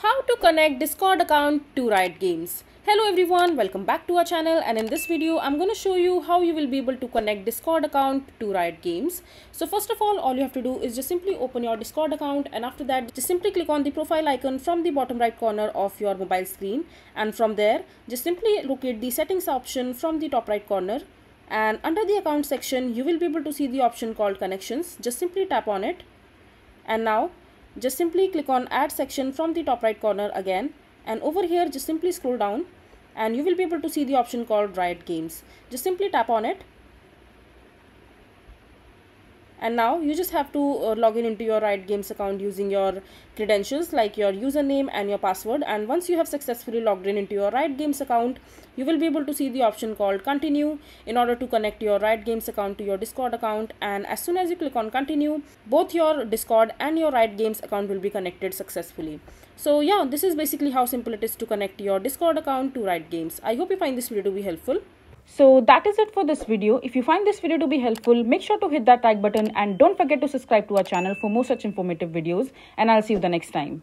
How to connect Discord account to Riot Games. Hello everyone, welcome back to our channel, and in this video I'm going to show you how you will be able to connect Discord account to Riot Games. So first of all you have to do is just simply open your Discord account, and after that just simply click on the profile icon from the bottom right corner of your mobile screen, and from there just simply locate the settings option from the top right corner, and under the account section you will be able to see the option called connections. Just simply tap on it, and now just simply click on add section from the top right corner again, and over here just simply scroll down and you will be able to see the option called Riot Games. Just simply tap on it, and now you just have to log in into your Riot Games account using your credentials like your username and your password. And once you have successfully logged in into your Riot Games account, you will be able to see the option called continue in order to connect your Riot Games account to your Discord account. And as soon as you click on continue, both your Discord and your Riot Games account will be connected successfully. So yeah, this is basically how simple it is to connect your Discord account to Riot Games. I hope you find this video to be helpful. So that is it for this video. If you find this video to be helpful, make sure to hit that like button and don't forget to subscribe to our channel for more such informative videos, and I'll see you the next time.